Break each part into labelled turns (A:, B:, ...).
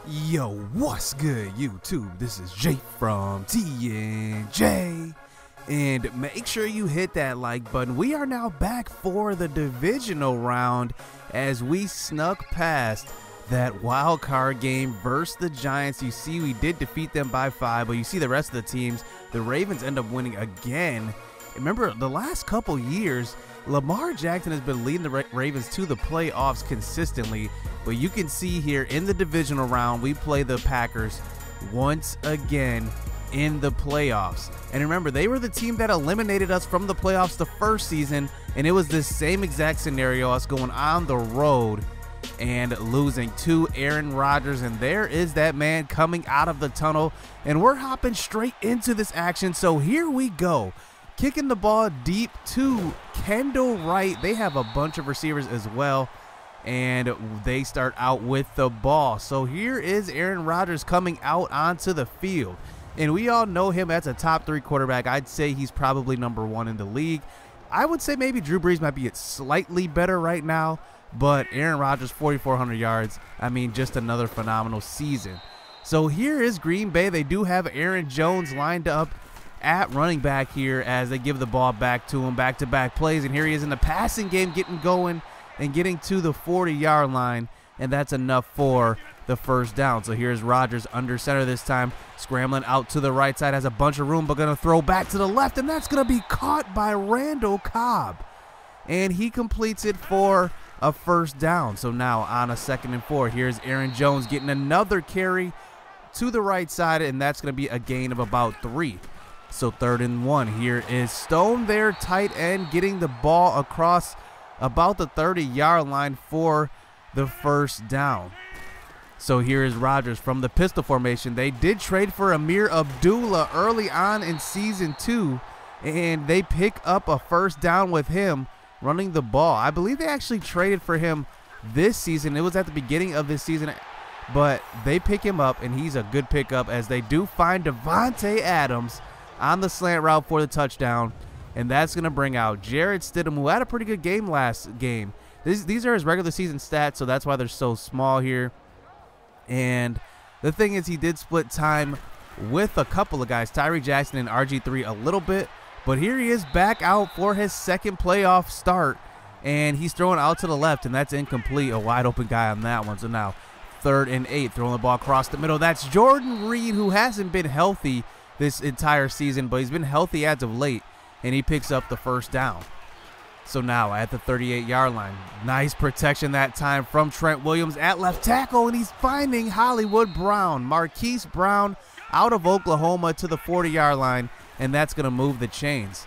A: Yo, what's good, YouTube? This is Jay from TNJ, and make sure you hit that like button. We are now back for the divisional round as we snuck past that wild card game versus the Giants. You see, we did defeat them by 5, but you see the rest of the teams, the Ravens end up winning again. Remember, the last couple years, Lamar Jackson has been leading the Ravens to the playoffs consistently, but you can see here in the divisional round, we play the Packers once again in the playoffs. And remember, they were the team that eliminated us from the playoffs the first season, and it was the same exact scenario, us going on the road and losing to Aaron Rodgers. And there is that man coming out of the tunnel, and we're hopping straight into this action. So here we go. Kicking the ball deep to Kendall Wright. They have a bunch of receivers as well, and they start out with the ball. So here is Aaron Rodgers coming out onto the field, and we all know him as a top 3 quarterback. I'd say he's probably #1 in the league. I would say maybe Drew Brees might be slightly better right now, but Aaron Rodgers, 4,400 yards. I mean, just another phenomenal season. So here is Green Bay. They do have Aaron Jones lined up at running back here as they give the ball back to him, back-to-back plays, and here he is in the passing game, getting going and getting to the 40-yard line, and that's enough for the first down. So here's Rodgers under center this time, scrambling out to the right side, has a bunch of room, but going to throw back to the left, and that's going to be caught by Randall Cobb, and he completes it for a first down. So now on a 2nd and 4, here's Aaron Jones getting another carry to the right side, and that's going to be a gain of about 3. So 3rd and 1. Here is Stone, their tight end, getting the ball across about the 30-yard line for the first down. So here is Rodgers from the pistol formation. They did trade for Amir Abdullah early on in season 2, and they pick up a first down with him running the ball. I believe they actually traded for him this season. It was at the beginning of this season, but they pick him up, and he's a good pickup as they do find Devontae Adams on the slant route for the touchdown, and that's going to bring out Jarrett Stidham, who had a pretty good game last game. These are his regular season stats, so that's why they're so small here. And the thing is, he did split time with a couple of guys, Tyree Jackson and RG3 a little bit, but here he is back out for his 2nd playoff start, and he's throwing out to the left, and that's incomplete, a wide open guy on that one. So now 3rd and 8, throwing the ball across the middle. That's Jordan Reed, who hasn't been healthy this entire season, but he's been healthy as of late, and he picks up the first down. So now at the 38-yard line, nice protection that time from Trent Williams at left tackle, and he's finding Hollywood Brown, Marquise Brown, out of Oklahoma to the 40-yard line, and that's going to move the chains.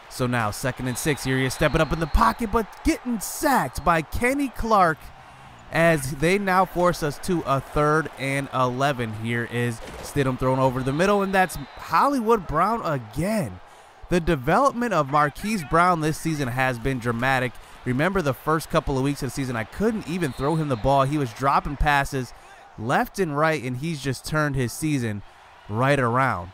A: So now 2nd and 6. Here he is stepping up in the pocket, but getting sacked by Kenny Clark as they now force us to a 3rd and 11. Here is Stidham thrown over the middle, and that's Hollywood Brown again. The development of Marquise Brown this season has been dramatic. Remember the first couple of weeks of the season, I couldn't even throw him the ball. He was dropping passes left and right, and he's just turned his season right around.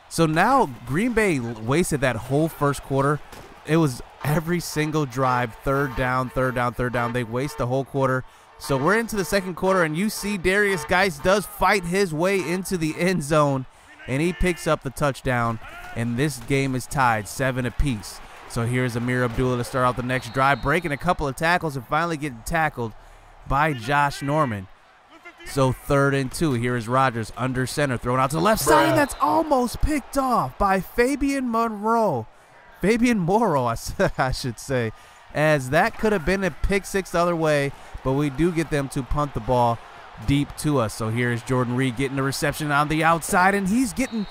A: So now Green Bay wasted that whole first quarter. It was every single drive, 3rd down, 3rd down, 3rd down. They waste the whole quarter. So we're into the 2nd quarter, and you see Darius Geis does fight his way into the end zone, and he picks up the touchdown, and this game is tied 7 apiece. So here's Amir Abdullah to start out the next drive, breaking a couple of tackles and finally getting tackled by Josh Norman. So 3rd and 2. Here is Rodgers under center, thrown out to the left side, and that's almost picked off by Fabian Morrow, I should say, as that could have been a pick 6 the other way, but we do get them to punt the ball deep to us. So here is Jordan Reed getting the reception on the outside, and he's getting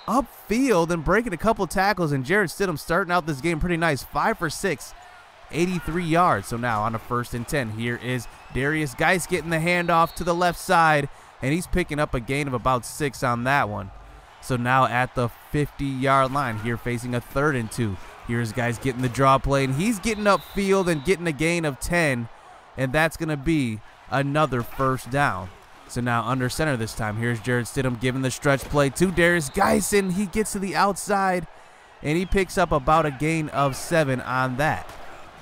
A: upfield and breaking a couple tackles, and Jarrett Stidham starting out this game pretty nice, 5 for 6, 83 yards. So now on a 1st and 10, here is Darius Geis getting the handoff to the left side, and he's picking up a gain of about 6 on that one. So now at the 50-yard line, here facing a 3rd and 2. Here's Geis getting the draw play, and he's getting upfield and getting a gain of 10, and that's going to be another first down. So now under center this time. Here's Jarrett Stidham giving the stretch play to Darius Geis, and he gets to the outside, and he picks up about a gain of 7 on that.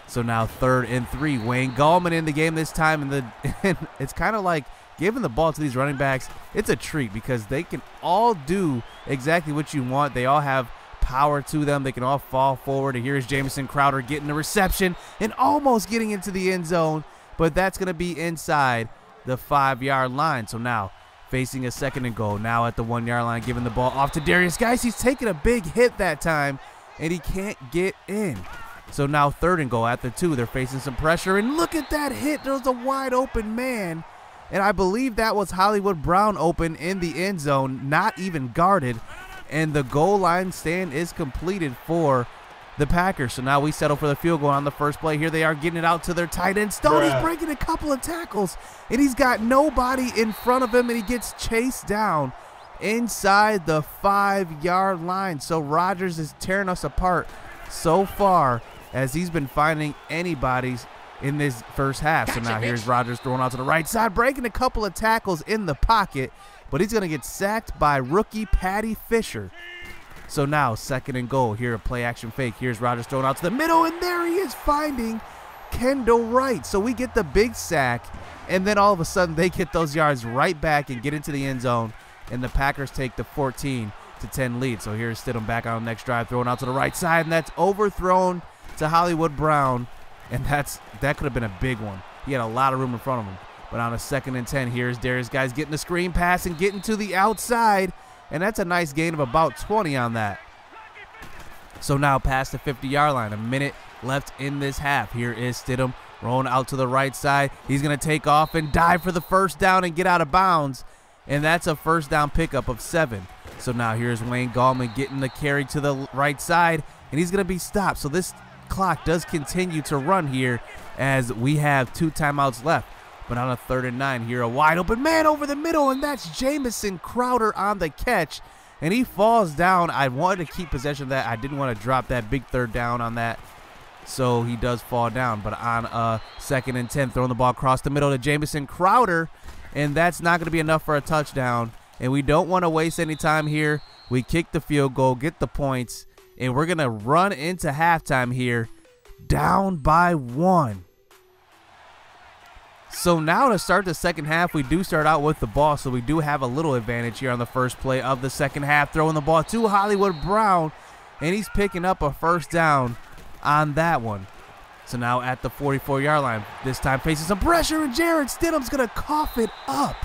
A: So now 3rd and 3. Wayne Gallman in the game this time, and it's kind of like giving the ball to these running backs, it's a treat because they can all do exactly what you want. They all have power to them. They can all fall forward. And here's Jamison Crowder getting the reception and almost getting into the end zone, but that's going to be inside the 5-yard line. So now facing a 2nd and goal. Now at the 1-yard line, giving the ball off to Darius Geis. He's taking a big hit that time, and he can't get in. So now 3rd and goal at the 2. They're facing some pressure, and look at that hit. There's a wide open man, and I believe that was Hollywood Brown open in the end zone, not even guarded. And the goal line stand is completed for the Packers. So now we settle for the field goal on the first play. Here they are getting it out to their tight end. Stoney's breaking a couple of tackles, and he's got nobody in front of him, and he gets chased down inside the 5-yard line. So Rodgers is tearing us apart so far as he's been finding anybody's in this first half. So now here's Rodgers throwing out to the right side, breaking a couple of tackles in the pocket, but he's going to get sacked by rookie Patty Fisher. So now 2nd and goal. Here a play action fake. Here's Rodgers throwing out to the middle, and there he is finding Kendall Wright. So we get the big sack, and then all of a sudden they get those yards right back and get into the end zone, and the Packers take the 14-10 lead. So here's Stidham back on the next drive, throwing out to the right side, and that's overthrown to Hollywood Brown, and that could have been a big one. He had a lot of room in front of him. But on a 2nd and 10, here's Darius Geis getting the screen pass and getting to the outside, and that's a nice gain of about 20 on that. So now past the 50-yard line, a minute left in this half. Here is Stidham rolling out to the right side. He's going to take off and dive for the first down and get out of bounds, and that's a first down pickup of 7. So now here's Wayne Gallman getting the carry to the right side, and he's going to be stopped. So this clock does continue to run here as we have 2 timeouts left. But on a 3rd and 9, here a wide open man over the middle, and that's Jamison Crowder on the catch, and he falls down. I wanted to keep possession of that. I didn't want to drop that big 3rd down on that, so he does fall down. But on a 2nd and 10, throwing the ball across the middle to Jamison Crowder, and that's not going to be enough for a touchdown, and we don't want to waste any time here. We kick the field goal, get the points, and we're going to run into halftime here down by 1. So now to start the second half, we do start out with the ball, so we do have a little advantage here on the first play of the second half, throwing the ball to Hollywood Brown, and he's picking up a first down on that one. So now at the 44-yard line, this time facing some pressure, and Jarrett Stidham's going to cough it up.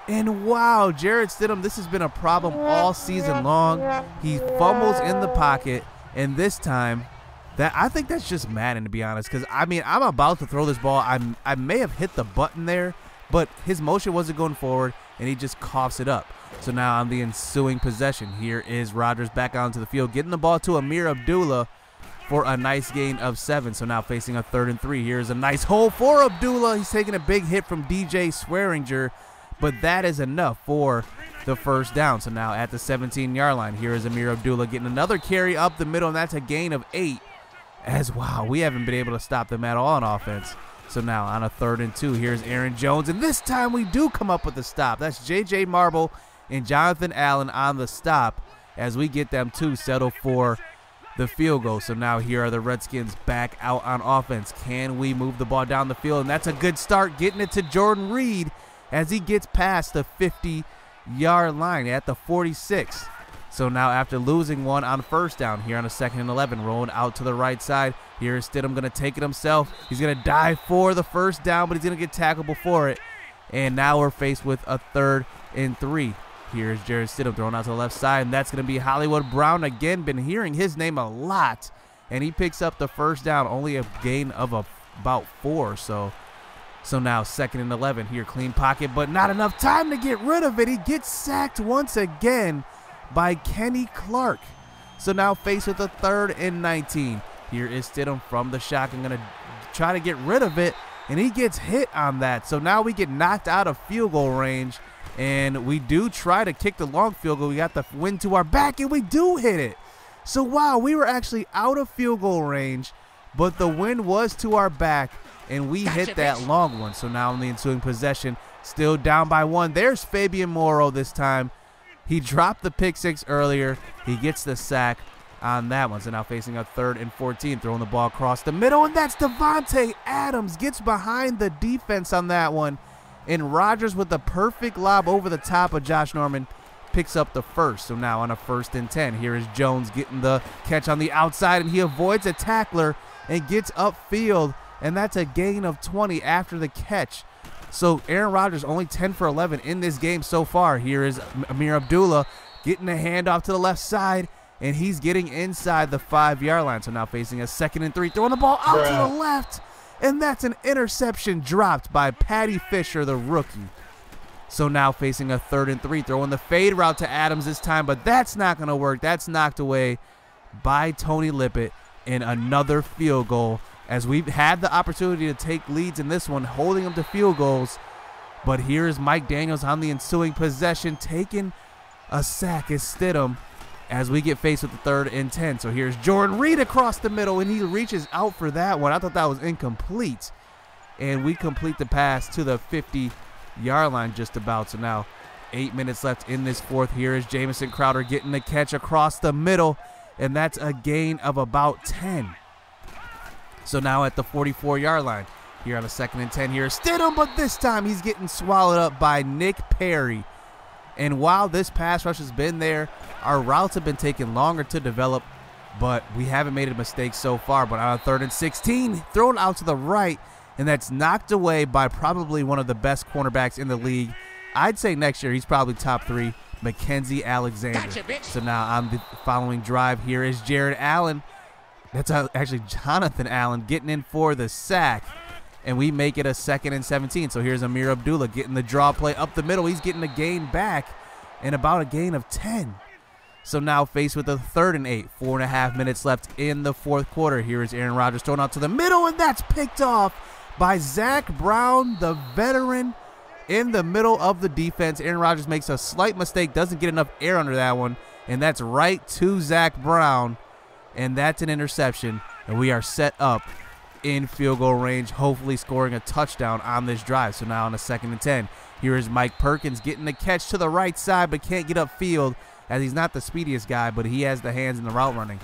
A: And wow, Jarrett Stidham, this has been a problem all season long. He fumbles in the pocket, and this time, I think that's just Madden, to be honest, because, I mean, I'm about to throw this ball. I may have hit the button there, but his motion wasn't going forward, and he just coughs it up. So now on the ensuing possession, here is Rodgers back onto the field, getting the ball to Amir Abdullah for a nice gain of 7. So now facing a 3rd and 3. Here's a nice hole for Abdullah. He's taking a big hit from DJ Swearinger, but that is enough for the first down. So now at the 17-yard line, here is Amir Abdullah getting another carry up the middle, and that's a gain of 8. As wow, we haven't been able to stop them at all on offense. So now on a 3rd and 2, here's Aaron Jones, and this time we do come up with the stop. That's J.J. Marble and Jonathan Allen on the stop as we get them to settle for the field goal. So now here are the Redskins back out on offense. Can we move the ball down the field? And that's a good start, getting it to Jordan Reed as he gets past the 50-yard line at the 46. So now after losing one on first down, here on a 2nd and 11, rolling out to the right side, here is Stidham going to take it himself. He's going to dive for the first down, but he's going to get tackled before it. And now we're faced with a 3rd and 3. Here's Jarrett Stidham throwing out to the left side, and that's going to be Hollywood Brown again. Been hearing his name a lot, and he picks up the first down, only a gain of about 4 or so. So now 2nd and 11, here clean pocket, but not enough time to get rid of it. He gets sacked once again by Kenny Clark. So now faced with a 3rd and 19. Here is Stidham from the shotgun, going to try to get rid of it, and he gets hit on that. So now we get knocked out of field goal range, and we do try to kick the long field goal. We got the wind to our back, and we do hit it. So wow, we were actually out of field goal range, but the wind was to our back, and we hit that long one. So now in the ensuing possession, still down by 1. There's Fabian Morrow this time. He dropped the pick 6 earlier. He gets the sack on that one. So now facing a 3rd and 14, throwing the ball across the middle, and that's Devontae Adams. Gets behind the defense on that one, and Rodgers with the perfect lob over the top of Josh Norman picks up the first. So now on a 1st and 10, here is Jones getting the catch on the outside, and he avoids a tackler and gets upfield, and that's a gain of 20 after the catch. So Aaron Rodgers only 10 for 11 in this game so far. Here is Amir Abdullah getting a handoff to the left side, and he's getting inside the 5-yard line. So now facing a 2nd and 3, throwing the ball out to the left, and that's an interception dropped by Patty Fisher, the rookie. So now facing a 3rd and 3, throwing the fade route to Adams this time, but that's not going to work. That's knocked away by Tony Lippett, in another field goal, as we've had the opportunity to take leads in this one, holding them to field goals. But here is Mike Daniels on the ensuing possession, taking a sack as Stidham, as we get faced with the 3rd and 10. So here's Jordan Reed across the middle, and he reaches out for that one. I thought that was incomplete. And we complete the pass to the 50-yard line just about. So now 8 minutes left in this 4th. Here is Jamison Crowder getting the catch across the middle, and that's a gain of about 10. So now at the 44-yard line, here on a 2nd and 10, here's Stidham, but this time he's getting swallowed up by Nick Perry. And while this pass rush has been there, our routes have been taking longer to develop, but we haven't made a mistake so far. But on a 3rd and 16, thrown out to the right, and that's knocked away by probably one of the best cornerbacks in the league. I'd say next year he's probably top 3, Mackenzie Alexander. Gotcha, so now on the following drive, here is Jared Allen. That's actually Jonathan Allen getting in for the sack, and we make it a 2nd and 17. So here's Amir Abdullah getting the draw play up the middle. He's getting a gain back, and about a gain of 10. So now faced with a 3rd and 8, 4.5 minutes left in the 4th quarter. Here is Aaron Rodgers thrown out to the middle, and that's picked off by Zach Brown, the veteran, in the middle of the defense. Aaron Rodgers makes a slight mistake, doesn't get enough air under that one, and that's right to Zach Brown, and that's an interception, and we are set up in field goal range, hopefully scoring a touchdown on this drive. So now on a 2nd and 10, here is Mike Perkins getting the catch to the right side, but can't get upfield, as he's not the speediest guy, but he has the hands in the route running.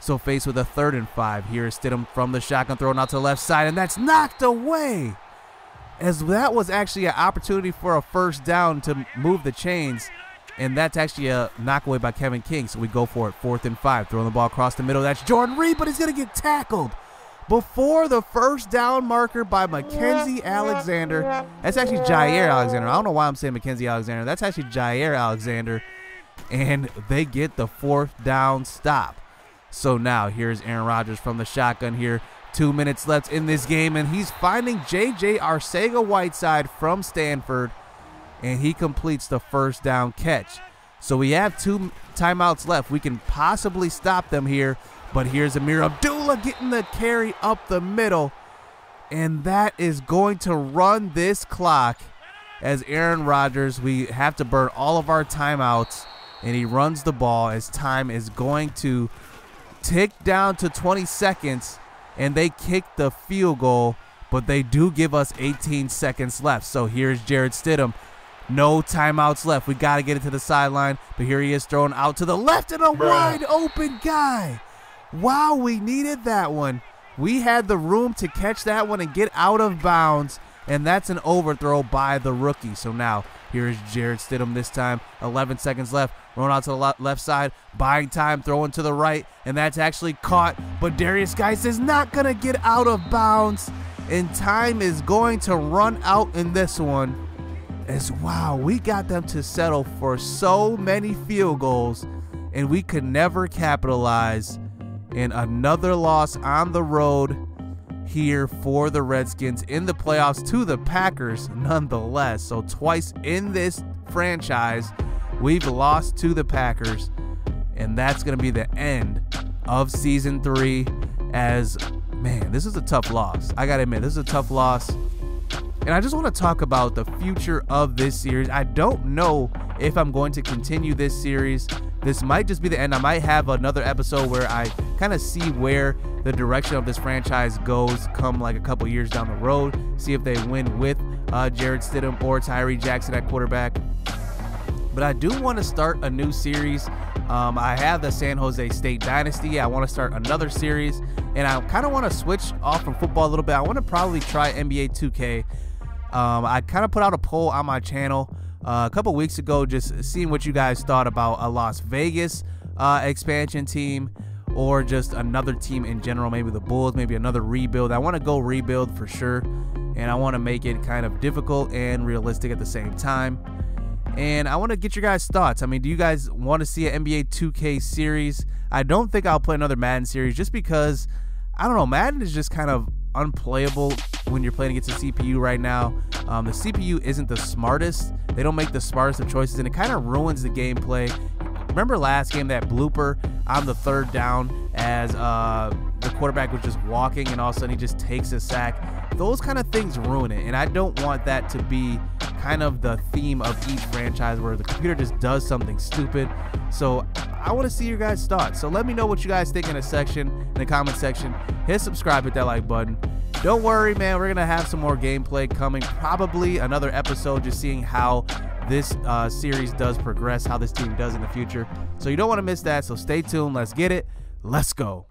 A: So faced with a 3rd and 5, here is Stidham from the shotgun, thrown out to the left side, and that's knocked away, as that was actually an opportunity for a 1st down to move the chains, and that's actually a knockaway by Kevin King. So we go for it, 4th and 5, throwing the ball across the middle. That's Jordan Reed, but he's going to get tackled before the 1st down marker by Mackenzie Alexander. That's actually Jair Alexander. I don't know why I'm saying Mackenzie Alexander. That's actually Jair Alexander, and they get the 4th down stop. So now here's Aaron Rodgers from the shotgun here. 2 minutes left in this game, and he's finding J.J. Arcega-Whiteside from Stanford, and he completes the 1st down catch. So we have 2 timeouts left. We can possibly stop them here, but here's Amir Abdullah getting the carry up the middle, and that is going to run this clock as Aaron Rodgers. We have to burn all of our timeouts, and he runs the ball as time is going to tick down to 20 seconds, and they kick the field goal, but they do give us 18 seconds left. So here's Jared Stidham. No timeouts left. We got to get it to the sideline, but here he is thrown out to the left, and a wide open guy. Wow, we needed that one. We had the room to catch that one and get out of bounds, and that's an overthrow by the rookie. So now here is Jared Stidham this time. 11 seconds left. Thrown out to the left side, buying time, throwing to the right, and that's actually caught. But Darius Geis is not going to get out of bounds, and time is going to run out in this one. As wow, we got them to settle for so many field goals, and we could never capitalize. And another loss on the road here for the Redskins in the playoffs to the Packers nonetheless. So twice in this franchise, we've lost to the Packers, and that's going to be the end of season 3. As, man, this is a tough loss. I got to admit, this is a tough loss. And I just want to talk about the future of this series. I don't know if I'm going to continue this series. This might just be the end. I might have another episode where I kind of see where the direction of this franchise goes come like a couple years down the road. See if they win with Jared Stidham or Tyree Jackson at quarterback. But I do want to start a new series. I have the San Jose State Dynasty. I want to start another series, and I kind of want to switch off from football a little bit. I want to probably try NBA 2K. I kind of put out a poll on my channel a couple weeks ago, just seeing what you guys thought about a Las Vegas expansion team, or just another team in general, maybe the Bulls, maybe another rebuild. I want to go rebuild for sure, and I want to make it kind of difficult and realistic at the same time. And I want to get your guys' thoughts. I mean, do you guys want to see an NBA 2K series? I don't think I'll play another Madden series, just because, I don't know, Madden is just kind of unplayable when you're playing against the CPU right now. The CPU isn't the smartest. They don't make the smartest of choices, and it kind of ruins the gameplay. Remember last game, that blooper on the 3rd down as the quarterback was just walking and all of a sudden he just takes a sack? Those kind of things ruin it, and I don't want that to be kind of the theme of each franchise where the computer just does something stupid. So I want to see your guys' thoughts. So let me know what you guys think in the comment section. Hit subscribe, hit that like button. Don't worry, man, we're gonna have some more gameplay coming, probably another episode, just seeing how this series does progress, how this team does in the future. So you don't want to miss that, so stay tuned. Let's get it. Let's go.